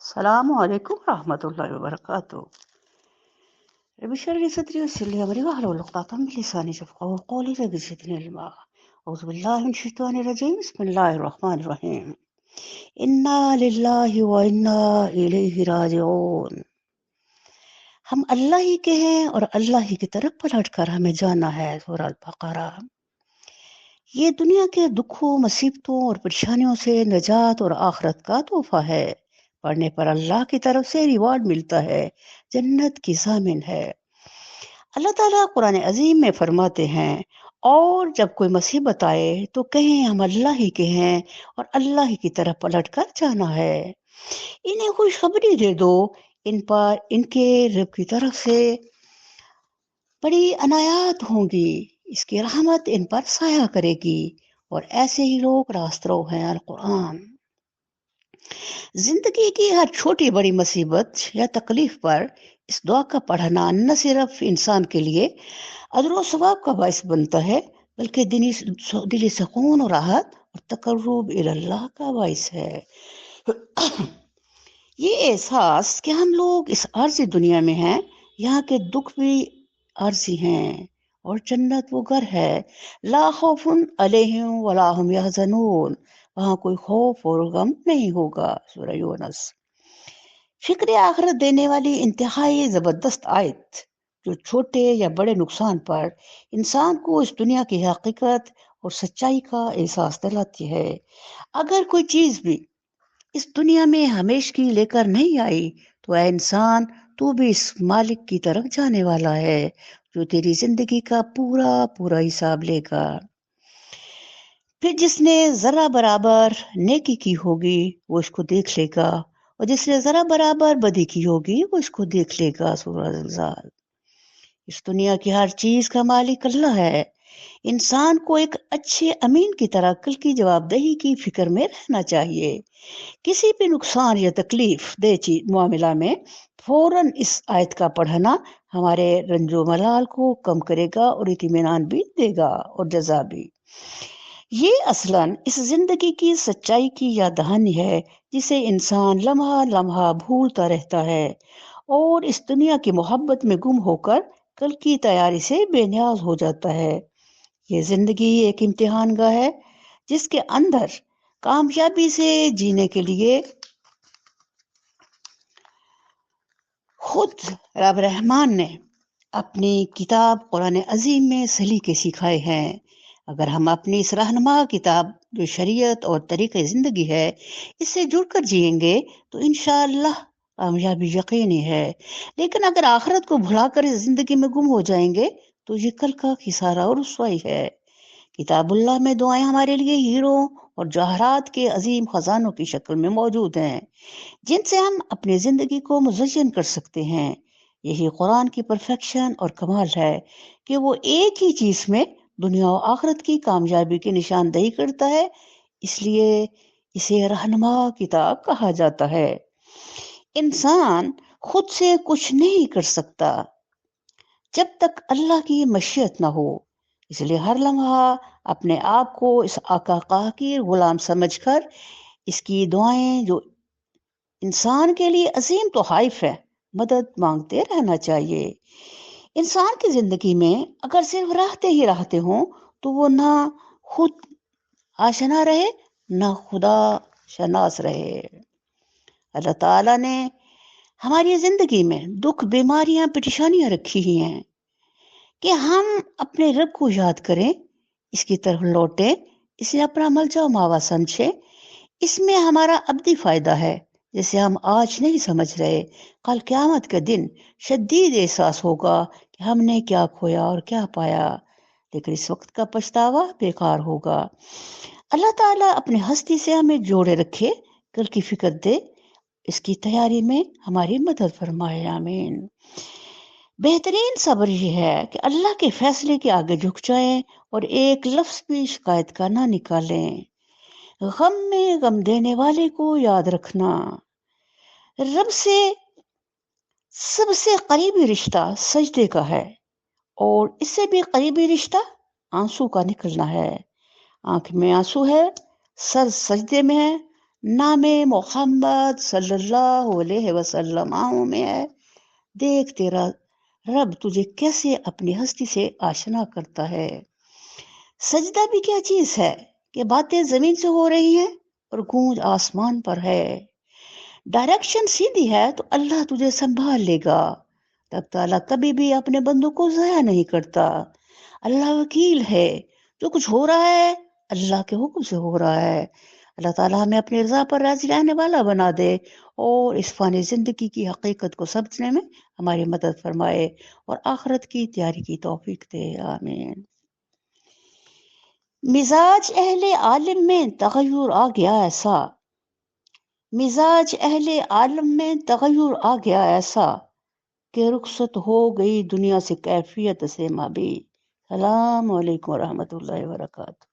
السلام علیکم ورحمۃ اللہ وبرکاتہ. رب اشرح لي صدري ويسر لي امري واحلل عقدة من لساني يفقهوا قولي رب زدني علما. اعوذ باللہ من الشیطان الرجیم. بسم اللہ الرحمن الرحیم. انا للہ و انا الیہ راجعون. ہم اللہ ہی کے ہیں اور اللہ ہی کی طرف پلٹ کر ہمیں جانا ہے. سورہ البقرہ. یہ دنیا کے دکھوں، مصیبتوں اور پریشانیوں سے نجات اور آخرت کا تحفہ ہے. پڑھنے پر اللہ کی طرف سے ریوارڈ ملتا ہے، جنت کی ضامن ہے. اللہ تعالیٰ قرآن عظیم میں فرماتے ہیں، اور جب کوئی مصیبت آئے تو کہیں ہم اللہ ہی کے ہیں اور اللہ ہی کی طرف پلٹ کر جانا ہے. انہیں خوشخبری دے دو، ان پر ان کے رب کی طرف سے بڑی عنایات ہوں گی، اس کی رحمت ان پر سایہ کرے گی، اور ایسے ہی لوگ راست رو ہیں. القرآن. زندگی کی ہر چھوٹی بڑی مصیبت یا تکلیف پر اس دعا کا پڑھنا نہ صرف انسان کے لیے اجر و ثواب کا باعث بنتا ہے، بلکہ دلی سکون اور راحت اور تقرب اللہ کا باعث ہے. یہ احساس کہ ہم لوگ اس عارضی دنیا میں ہیں، یہاں کے دکھ بھی عارضی ہیں، اور جنت وہ گھر ہے لا خوف علیہم ولا هم یحزنون، وہاں کوئی خوف اور غم نہیں ہوگا. سورہ یونس. فکر آخرت دینے والی انتہائی زبردست آیت، جو چھوٹے یا بڑے نقصان پر انسان کو اس دنیا کی حقیقت اور سچائی کا احساس دلاتی ہے. اگر کوئی چیز بھی اس دنیا میں ہمیشگی لے کر نہیں آئی تو اے انسان، تو بھی اس مالک کی طرف جانے والا ہے جو تیری زندگی کا پورا پورا حساب لے گا. پھر جس نے ذرا برابر نیکی کی ہوگی وہ اس کو دیکھ لے گا، اور جس نے ذرا برابر بدی کی ہوگی وہ اس کو دیکھ لے گا. سورہ زلزال. اس دنیا کی ہر چیز کا مالک اللہ ہے. انسان کو ایک اچھے امین کی طرح کل کی جواب دہی کی فکر میں رہنا چاہیے. کسی بھی نقصان یا تکلیف دہ معاملہ میں فوراً اس آیت کا پڑھنا ہمارے رنج و ملال کو کم کرے گا اور اطمینان بھی دے گا اور جزا بھی. یہ اصلاً اس زندگی کی سچائی کی یاد دہانی ہے جسے انسان لمحہ لمحہ بھولتا رہتا ہے، اور اس دنیا کی محبت میں گم ہو کر کل کی تیاری سے بے نیاز ہو جاتا ہے. یہ زندگی ایک امتحان گاہ ہے جس کے اندر کامیابی سے جینے کے لیے خود رب رحمان نے اپنی کتاب قرآن عظیم میں سلیقے سکھائے ہیں. اگر ہم اپنی اس رہنما کتاب جو شریعت اور طریقہ زندگی ہے اس سے جڑ کر جئیں گے تو انشاءاللہ کامیابی یقینی ہے. لیکن اگر آخرت کو بھلا کر اس زندگی میں گم ہو جائیں گے تو یہ کل کا خسارہ اور رسوائی ہے. کتاب اللہ میں دعائیں ہمارے لیے ہیروں اور جواہرات کے عظیم خزانوں کی شکل میں موجود ہیں، جن سے ہم اپنی زندگی کو مزین کر سکتے ہیں. یہی قرآن کی پرفیکشن اور کمال ہے کہ وہ ایک ہی چیز میں دنیا و آخرت کی کامیابی کی نشاندہی کرتا ہے، اس لیے اسے رہنما کتاب کہا جاتا ہے. انسان خود سے کچھ نہیں کر سکتا جب تک اللہ کی مشیت نہ ہو، اس لیے ہر لمحہ اپنے آپ کو اس آقا کا حقیر غلام سمجھ کر اس کی دعائیں جو انسان کے لیے عظیم تحائف ہے مدد مانگتے رہنا چاہیے. انسان کی زندگی میں اگر صرف رہتے ہی رہتے ہوں تو وہ نہ خود آشنا رہے نہ خدا شناس رہے. اللہ تعالیٰ نے ہماری زندگی میں دکھ، بیماریاں، پریشانیاں رکھی ہی ہیں کہ ہم اپنے رب کو یاد کریں، اس کی طرف لوٹیں، اسے اپنا ملجا و ماوا سمجھیں. اس میں ہمارا ابدی فائدہ ہے جسے ہم آج نہیں سمجھ رہے. کل قیامت کے دن شدید احساس ہوگا کہ ہم نے کیا کھویا اور کیا پایا، لیکن اس وقت کا پچھتاوا بیکار ہوگا. اللہ تعالیٰ اپنی ہستی سے ہمیں جوڑے رکھے، کل کی فکر دے، اس کی تیاری میں ہماری مدد فرمائے. آمین. بہترین صبر یہ ہے کہ اللہ کے فیصلے کے آگے جھک جائیں اور ایک لفظ بھی شکایت کا نہ نکالیں. غم میں غم دینے والے کو یاد رکھنا. رب سے سب سے قریبی رشتہ سجدے کا ہے، اور اس سے بھی قریبی رشتہ آنسو کا نکلنا ہے. آنکھ میں آنسو ہے، سر سجدے میں ہے، نام محمد صلی اللہ علیہ وسلم آنکھوں میں ہے، دیکھ تیرا رب تجھے کیسے اپنی ہستی سے آشنا کرتا ہے۔ سجدہ بھی کیا چیز ہے کہ باتیں زمین سے ہو رہی ہیں اور گونج آسمان پر ہے۔ ڈائریکشن سیدھی ہے تو اللہ تجھے سنبھال لے گا۔ تب تعالیٰ کبھی بھی اپنے بندوں کو ضائع نہیں کرتا۔ اللہ وکیل ہے، جو کچھ ہو رہا ہے اللہ کے حکم سے ہو رہا ہے۔ اللہ تعالیٰ ہمیں اپنی رضا پر راضی رہنے والا بنا دے اور اس فانی زندگی کی حقیقت کو سمجھنے میں ہماری مدد فرمائے اور آخرت کی تیاری کی توفیق دے، آمین۔ مزاج اہل عالم میں تغیر آ گیا ایسا، مزاج اہل عالم میں تغیر آ گیا ایسا کہ رخصت ہو گئی دنیا سے کیفیت سے مابی۔ السلام علیکم ورحمۃ اللہ وبرکاتہ۔